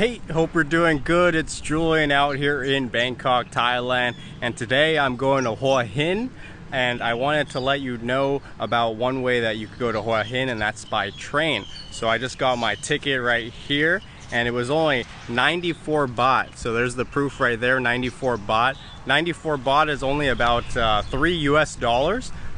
Hey, hope you're doing good. It's Julian out here in Bangkok, Thailand, and today I'm going to Hua Hin, and I wanted to let you know about one way that you could go to Hua Hin, and that's by train. So I just got my ticket right here, and it was only 94 baht. So there's the proof right there, 94 baht. 94 baht is only about $3 US.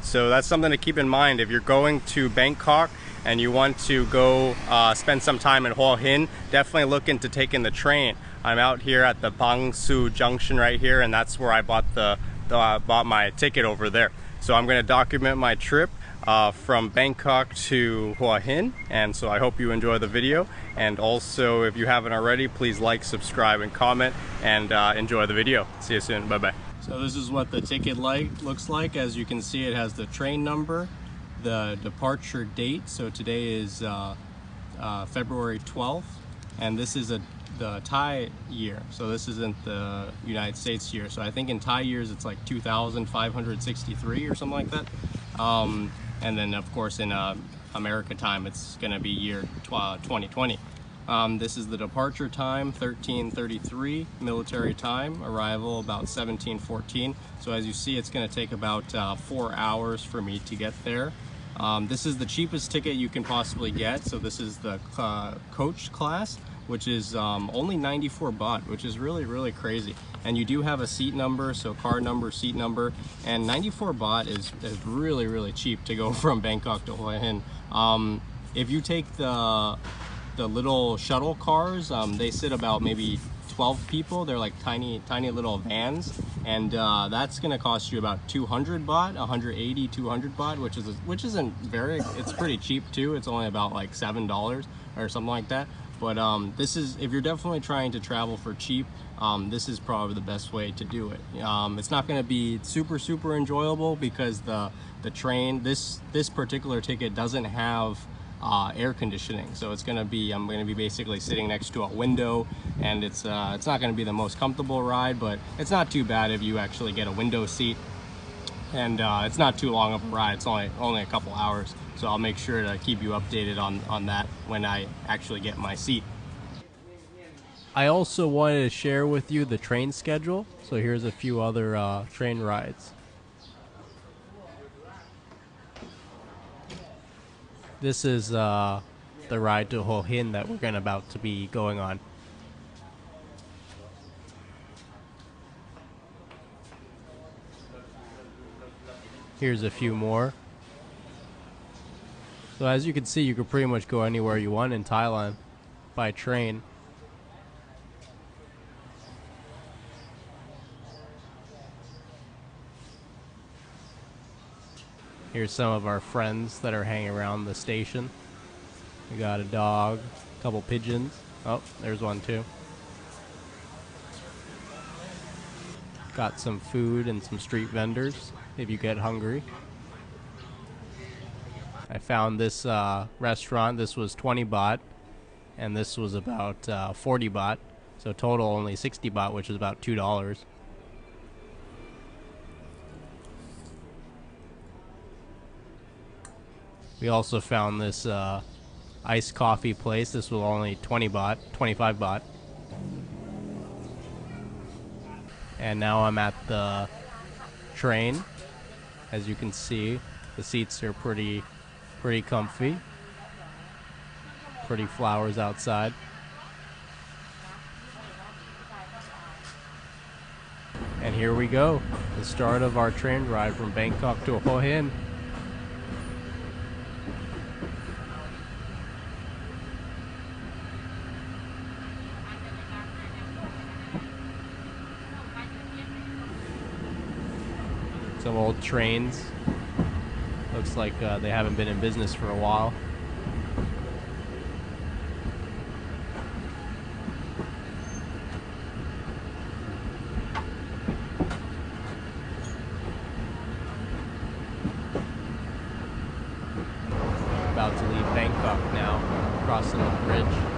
So that's something to keep in mind if you're going to Bangkok and you want to go spend some time in Hua Hin. Definitely look into taking the train. I'm out here at the Bang Su Junction right here, and that's where I bought bought my ticket over there. So I'm going to document my trip from Bangkok to Hua Hin, and so I hope you enjoy the video. And also, if you haven't already, please like, subscribe, and comment, and enjoy the video. See you soon. Bye bye. So this is what the ticket looks like. As you can see, it has the train number, the departure date. So today is February 12th, and this is the Thai year. So this isn't the United States year. So I think in Thai years it's like 2,563 or something like that. And then of course in America time it's gonna be year 2020. This is the departure time, 13:33 military time, arrival about 17:14. So as you see, it's going to take about 4 hours for me to get there. This is the cheapest ticket you can possibly get. So this is the coach class, which is only 94 baht, which is really crazy. And you do have a seat number, so car number, seat number, and 94 baht is really cheap to go from Bangkok to Hua Hin. If you take the little shuttle cars, they sit about maybe 12 people. They're like tiny little vans, and that's gonna cost you about 200 baht, 180, 200 baht, which isn't very, it's pretty cheap too. It's only about like $7 or something like that. But this is, if you're definitely trying to travel for cheap, this is probably the best way to do it. It's not going to be super enjoyable because the train, this particular ticket doesn't have air conditioning, so it's going to be, I'm going to be basically sitting next to a window, and it's not going to be the most comfortable ride, but it's not too bad if you actually get a window seat. And it's not too long of a ride. It's only a couple hours, so I'll make sure to keep you updated on that when I actually get my seat. I also wanted to share with you the train schedule, so here's a few other train rides. This is the ride to Hua Hin that we're about to be going on. Here's a few more. So as you can see, you can pretty much go anywhere you want in Thailand by train. Here's some of our friends that are hanging around the station. We got a dog, a couple pigeons. Oh, there's one too. Got some food and some street vendors if you get hungry. I found this restaurant. This was 20 baht, and this was about 40 baht. So total only 60 baht, which is about $2. We also found this iced coffee place. This was only 20 baht, 25 baht. And now I'm at the train. As you can see, the seats are pretty comfy. Pretty flowers outside. And here we go, the start of our train ride from Bangkok to Hua Hin. Some old trains. Looks like they haven't been in business for a while. About to leave Bangkok now, crossing the bridge.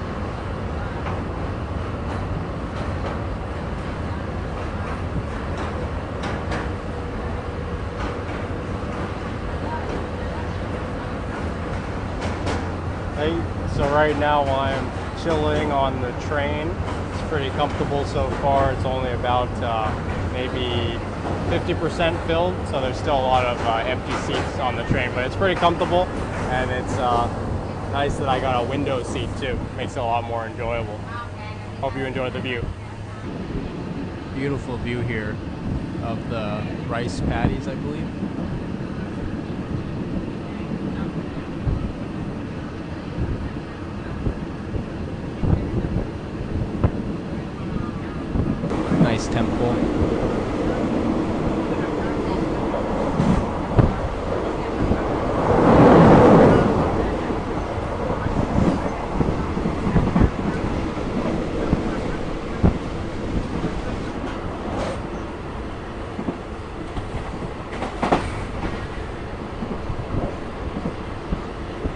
So right now I'm chilling on the train. It's pretty comfortable so far. It's only about maybe 50% filled, so there's still a lot of empty seats on the train, but it's pretty comfortable, and it's nice that I got a window seat too. Makes it a lot more enjoyable. Hope you enjoyed the view. Beautiful view here of the rice paddies, I believe. Nice temple.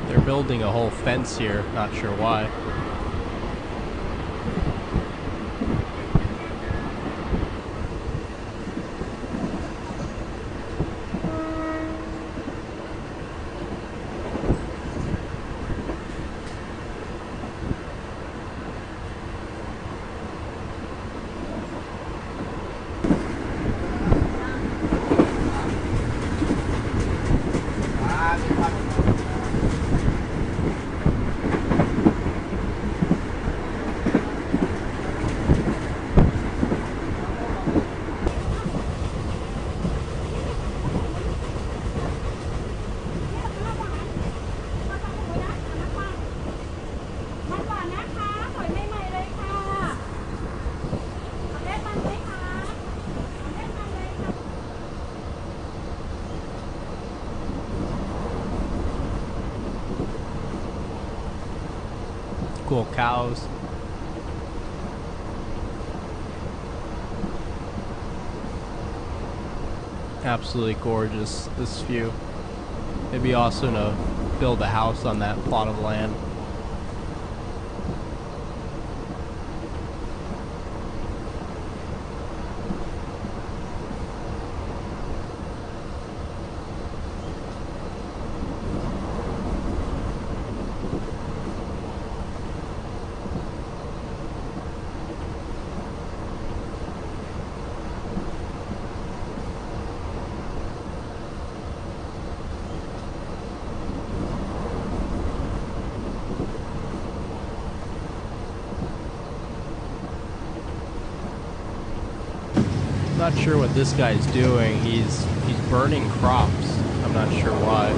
They're building a whole fence here, not sure why. Cool cows. Absolutely gorgeous, this view. It'd be awesome to build a house on that plot of land. Not sure what this guy's doing. He's burning crops. I'm not sure why.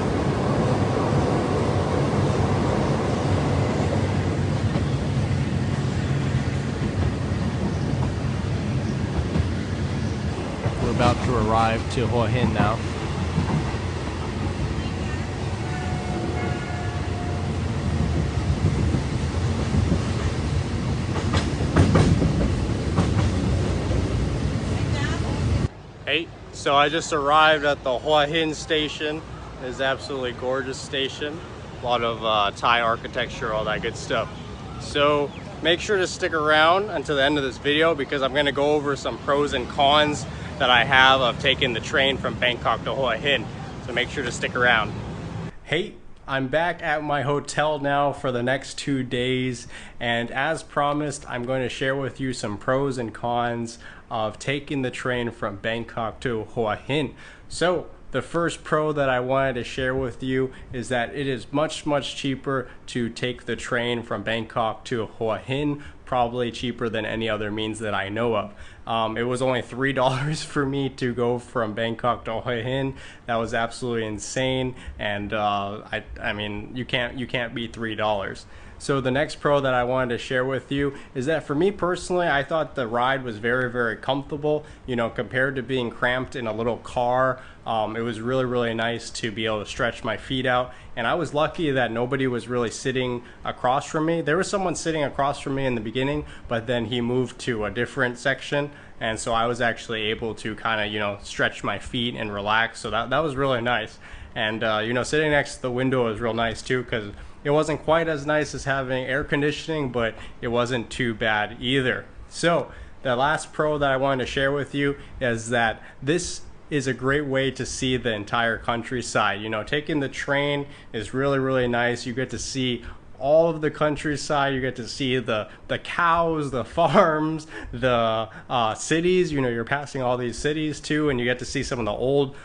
We're about to arrive to Hua Hin now. Hey, so I just arrived at the Hua Hin station. It's an absolutely gorgeous station. A lot of Thai architecture, all that good stuff. So make sure to stick around until the end of this video because I'm gonna go over some pros and cons that I have of taking the train from Bangkok to Hua Hin. So make sure to stick around. Hey, I'm back at my hotel now for the next 2 days, and as promised, I'm going to share with you some pros and cons of taking the train from Bangkok to Hua Hin. So the first pro that I wanted to share with you is that it is much cheaper to take the train from Bangkok to Hua Hin, probably cheaper than any other means that I know of. It was only $3 for me to go from Bangkok to Hua Hin. That was absolutely insane, and I mean you can't beat $3. So the next pro that I wanted to share with you is that for me personally, I thought the ride was very comfortable. You know, compared to being cramped in a little car, it was really nice to be able to stretch my feet out. And I was lucky that nobody was really sitting across from me. There was someone sitting across from me in the beginning, but then he moved to a different section. And so I was actually able to kind of, you know, stretch my feet and relax. So that was really nice. And, you know, sitting next to the window was real nice too, because it wasn't quite as nice as having air conditioning, but it wasn't too bad either. So the last pro that I wanted to share with you is that this is a great way to see the entire countryside. You know, taking the train is really nice. You get to see all of the countryside. You get to see the cows, the farms, the cities. You know, you're passing all these cities too, and you get to see some of the old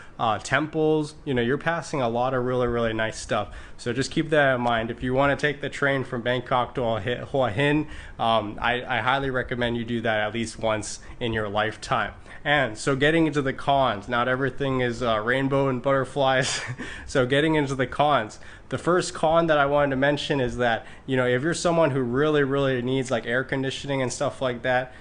temples. You know, you're passing a lot of really nice stuff. So just keep that in mind. If you want to take the train from Bangkok to Hua Hin, I highly recommend you do that at least once in your lifetime. And so getting into the cons, not everything is rainbow and butterflies. So getting into the cons, the first con that I wanted to mention is that, you know, if you're someone who really needs like air conditioning and stuff like that,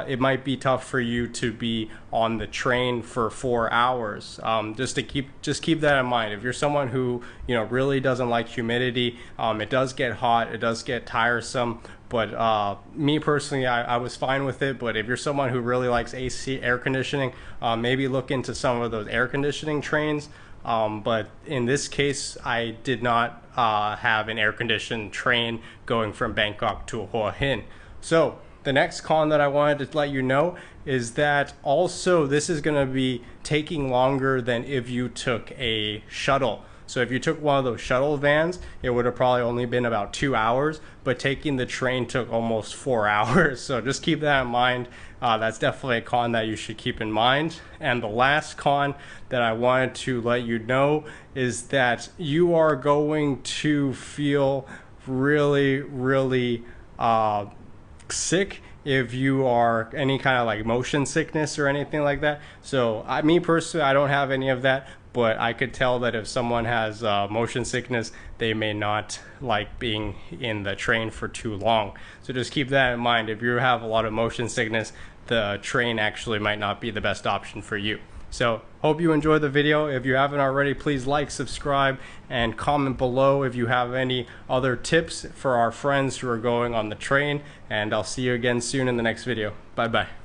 it might be tough for you to be on the train for 4 hours. Just keep that in mind. If you're someone who, you know, really doesn't like humidity, it does get hot, it does get tiresome. But me personally, I was fine with it. But if you're someone who really likes AC air conditioning, maybe look into some of those air conditioning trains. But in this case, I did not have an air-conditioned train going from Bangkok to Hua Hin. So the next con that I wanted to let you know is that also this is going to be taking longer than if you took a shuttle. So if you took one of those shuttle vans, it would have probably only been about 2 hours, but taking the train took almost 4 hours. So just keep that in mind. That's definitely a con that you should keep in mind. And the last con that I wanted to let you know is that you are going to feel really sick if you are any kind of like motion sickness or anything like that. So me personally, I don't have any of that, but I could tell that if someone has motion sickness, they may not like being in the train for too long. So just keep that in mind. If you have a lot of motion sickness, the train actually might not be the best option for you. So hope you enjoyed the video. If you haven't already, please like, subscribe, and comment below if you have any other tips for our friends who are going on the train. And I'll see you again soon in the next video. Bye bye.